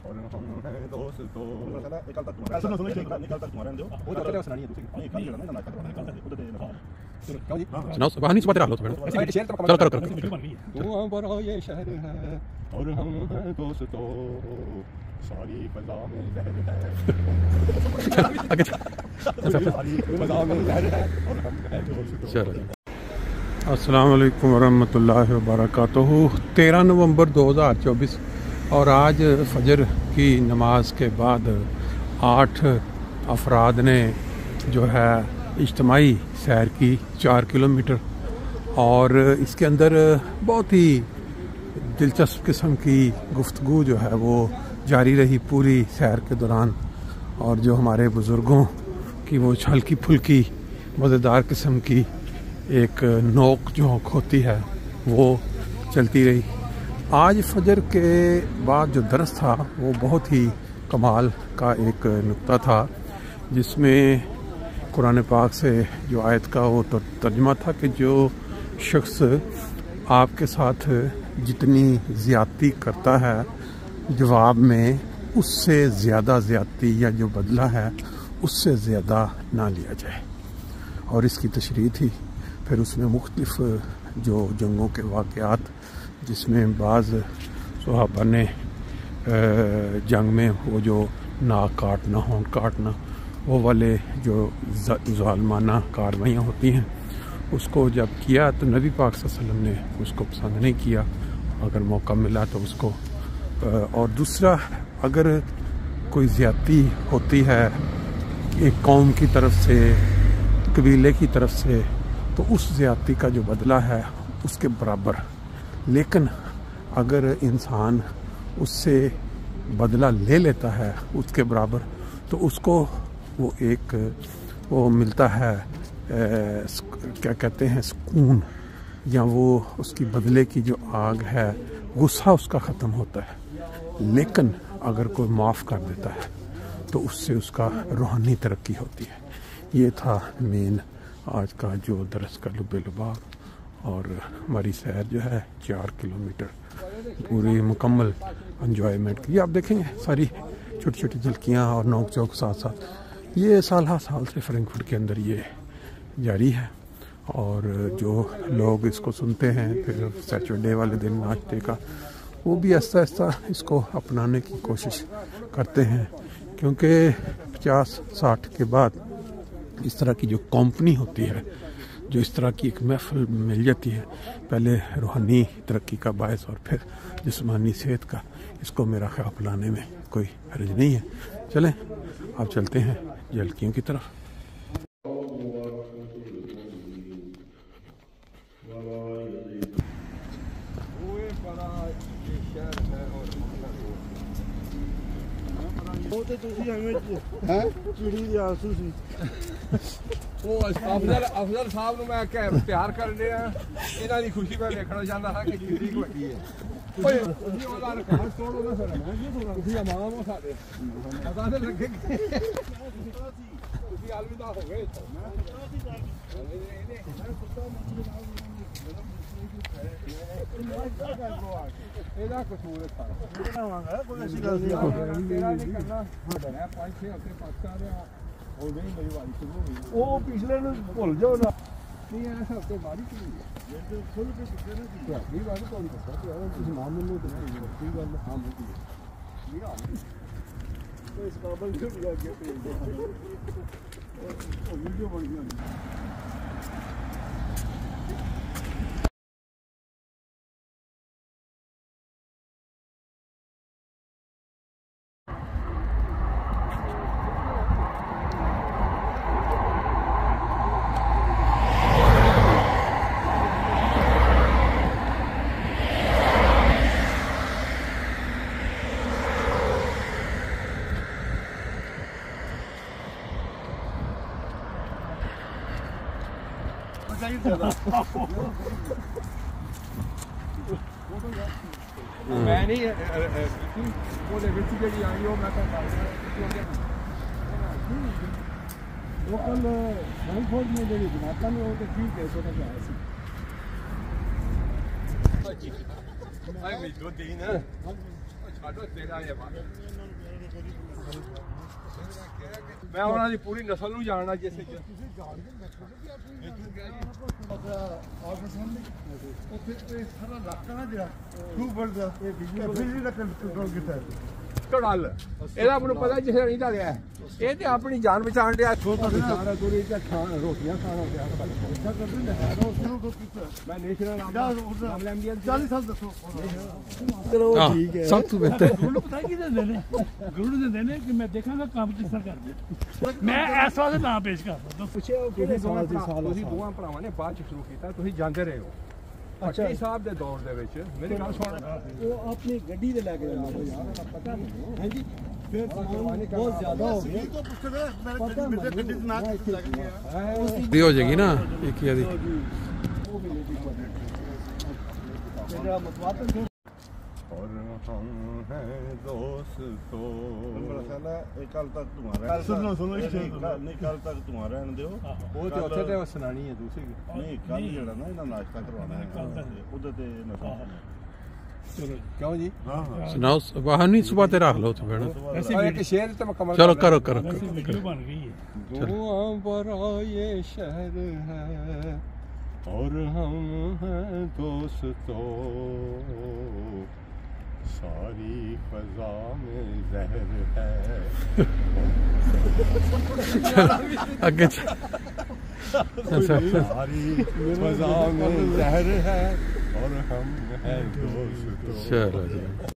और हम हैं दोस्तों निकल तक तुम्हारा सुनो सुनो निकल तक तुम्हारा जो वो तो सुनानी है दूसरी नहीं कल करना ना उधर दे सुनाओ सुबह नहीं सुबह तेरा लो तो चलो करो तू हमारा ये शहर है और हम हैं दोस्तों सारी फजा में लहर है सारी फजा में लहर है और हम हैं दोस्तों। चलो अस्सलाम वालेकुम वरहमतुल्लाहि वबरकातुहू। 13 नवंबर 2024 और आज फजर की नमाज के बाद 8 अफराद ने जो है इज्तिमाई सैर की 4 किलोमीटर और इसके अंदर बहुत ही दिलचस्प किस्म की गुफ्तगू जो है वो जारी रही पूरी सैर के दौरान और जो हमारे बुज़ुर्गों की वो हल्की फुल्की मज़ेदार किस्म की एक नोक झोंक होती है वो चलती रही। आज फजर के बाद जो दरस था वो बहुत ही कमाल का एक नुक्ता था जिसमें कुरान पाक से जो आयत का वो तर्जुमा था कि जो शख्स आपके साथ जितनी ज़्यादती करता है जवाब में उससे ज़्यादा ज़्यादती या जो बदला है उससे ज़्यादा ना लिया जाए। और इसकी तशरीह थी फिर उसमें मुख्तलिफ जो जंगों के वाक़यात जिसमें बाज़ सहाबा ने जंग में वो जो नाक काटना होंठ काटना वो वाले जो ज़ालिमाना कार्रवाइयाँ होती हैं उसको जब किया तो नबी पाक सल्लल्लाहु अलैहि वसल्लम ने उसको पसंद नहीं किया। अगर मौका मिला तो उसको और दूसरा अगर कोई ज़्यादती होती है एक कौम की तरफ से कबीले की तरफ से तो उस ज़्यादती का जो बदला है उसके बराबर। लेकिन अगर इंसान उससे बदला ले लेता है उसके बराबर तो उसको वो एक वो मिलता है क्या कहते हैं सुकून या वो उसकी बदले की जो आग है गुस्सा उसका ख़त्म होता है। लेकिन अगर कोई माफ़ कर देता है तो उससे उसका रूहानी तरक्की होती है। ये था मेन आज का जो दरस का लुबे लुबाब और हमारी सैर जो है 4 किलोमीटर पूरी मुकम्मल एंजॉयमेंट की। आप देखेंगे सारी छोटी छोटी झलकियाँ और नोक चौक साथ साथ ये साल से फ्रैंकफर्ट के अंदर ये जारी है। और जो लोग इसको सुनते हैं फिर सैटरडे वाले दिन नाश्ते का वो भी आहिस्ता आहिस्ता इसको अपनाने की कोशिश करते हैं क्योंकि 50-60 के बाद इस तरह की जो कंपनी होती है जो इस तरह की एक महफिल मिल जाती है पहले रूहानी तरक्की का बायस और फिर जिस्मानी सेहत का इसको मेरा ख्याल अपनाने में कोई हर्ज नहीं है। चलें अब चलते हैं झलकियों की तरफ। अफजल साहब ਨੂੰ ਮੈਂ ਪਿਆਰ ਕਰਦੇ ਆ ਇਹਨਾਂ ਦੀ ਖੁਸ਼ੀ ਮੈਂ ਦੇਖਣਾ ਚਾਹੁੰਦਾ ਹਾਂ ਕਿ ਕਿੰਨੀ ਵੱਡੀ ਹੈ। ਓਏ ਤੁਸੀਂ ਉਹਦਾ ਰਿਕਾਰਡ ਤੋੜੋ ਨਾ ਸਰ ਤੁਸੀਂ ਇਮਾਮ ਹੋ ਸਾਡੇ ਪਤਾ ਨਹੀਂ ਲੱਗੇ ਤੁਸੀਂ ਅਲਵਿਦਾ ਹੋ ਗਏ। ਇਹਦਾ ਕਸੂਰ ਹੈ ਸਾਰਾ ਕੋਈ ਐਸੀ ਗੱਲ ਨਹੀਂ ਤੇਰਾ ਨਹੀਂ ਕਰਨਾ ਮੈਂ 5-6 ਹਫ਼ਤੇ ਪਾਕਿਸਤਾਨ ਰਿਹਾ ਉਹ ਨਹੀਂ ਮੇਰੀ ਵਾਰੀ ਸ਼ੁਰੂ ਹੋ ਗਈ ਉਹ ਪਿਛਲੇ ਨੂੰ ਭੁੱਲ ਜਾਓ ਨਾ ਨਹੀਂ ਐਸ ਹਫ਼ਤੇ ਬਾਅਦ ਹੀ ਸ਼ੁਰੂ ਹੋਈ ਜੇ ਖੁੱਲ ਕੇ ਕਿਤੇ ਨਾ ਕੀ ਵਾਰ ਤੁਹਾਨੂੰ ਪਤਾ ਕਿ ਯਾਰ ਤੁਸੀਂ ਨਾਮ ਮੈਨੂੰ ਤੇ ਨਹੀਂ ਕੀ ਗੱਲ ਹਾਂ ਮੁੱਕੀ ਇਹ ਆ ਕੋਈ ਇਸ ਕਾਬਲ ਕਿਉਂ ਨਹੀਂ ਅੱਗੇ ਭੇਜਦੇ ਉਹ ਵੀਡੀਓ ਬਣ ਗਈ। मैं नहीं वो जी आई हो मैं वो कल फ्रैंकफर्ट में जी जमाता में वो तो ठीक है तो क्या है मैं उन्होंने पूरी नस्ल नूं जानना जैसे ਢਲ ਇਹਦਾ ਮੈਨੂੰ ਪਤਾ ਜਿਸੇ ਨਹੀਂ ਢਲਿਆ ਇਹ ਤੇ ਆਪਣੀ ਜਾਨ ਬਚਾਉਣ ਡਿਆ ਸਾਰਾ ਦੂਰੀ ਤੇ ਰੋਟੀਆਂ ਖਾਣਾ ਪਿਆ ਮੈਂ ਨੈਸ਼ਨਲ ਨਾਮ ਲੈਂਦੀ 40 ਸਾਲ ਦੱਸੋ ਚਲੋ ਠੀਕ ਹੈ ਸਭ ਤੋਂ ਬਿਹਤਰ ਗੁਰੂ ਪਤਾ ਕੀ ਦਿੰਦੇ ਨੇ ਗੁਰੂ ਦਿੰਦੇ ਨੇ ਕਿ ਮੈਂ ਦੇਖਾਂਗਾ ਕੰਮ ਕਿਸ ਤਰ੍ਹਾਂ ਕਰਦੇ ਮੈਂ ਇਸ ਵਾਸਤੇ ਨਾਮ ਪੇਸ਼ ਕਰਦਾ ਪੁੱਛਿਆ ਕਿਹੜੇ ਸਾਲ ਤੁਸੀਂ ਦੋਵਾਂ ਭਰਾਵਾਂ ਨੇ ਬਾਅਦ ਚ ਸ਼ੁਰੂ ਕੀਤਾ ਤੁਸੀਂ ਜਾਂਦੇ ਰਹੇ ਹੋ ਅੱਛਾ ਸਾਹਿਬ ਦੇ ਦੌਰ ਦੇ ਵਿੱਚ ਮੇਰੀ ਗੱਲ ਸੁਣ ਉਹ ਆਪਣੀ ਗੱਡੀ ਦੇ ਲੈ ਕੇ ਜਾਂਦੇ ਯਾਰ ਪਤਾ ਨਹੀਂ ਹੈ ਜੀ ਫਿਰ ਬਹੁਤ ਜ਼ਿਆਦਾ ਹੋ ਗਿਆ ਤੋਂ ਪੁੱਛਦਾ ਮੇਰੇ ਗੱਡੀ ਦੇ ਨਾਲ ਲੱਗ ਗਿਆ ਦੀ ਹੋ ਜਾਏਗੀ ਨਾ ਇੱਕ ਹੀ ਦੀ मेरा मतवातन और हम हैं दोस्तों कल तक तुम्हारा सुनो नहीं कल तक तुम्हारा रहने दो वो तो ਉੱਥੇ ਤੇ ਸੁਣਾਣੀ ਹੈ ਦੂਸਰੀ नहीं कल ਜਿਹੜਾ ਨਾ ਇਹਨਾਂ ਨਾਸ਼ਤਾ ਕਰਵਾਉਣਾ ਹੈ ਉਹਦੇ ਤੇ ਨਸ਼ਾ ਚਲੋ ਕਿਉਂ ਜੀ हाँ ਸੁਣਾਓ ਵਾਹਨ ਨਹੀਂ ਸੁਬਹ ਤੇ ਰੱਖ ਲਓ ਤੇ ਫਿਰ ਐਸੀ ਇੱਕ ਸ਼ੇਰ ਤੇ ਮੁਕੰਮਲ ਚਲੋ ਕਰੋ ਕਰੋ ਵੀਡੀਓ ਬਣ ਗਈ ਹੈ दुआओं बरा ये शहर है और हम हैं दोस्तों सारी फजा में जहर है ਅੱਗੇ सारी फजा में जहर है और हम हैं दोस्तों ਚਲੋ ਜੀ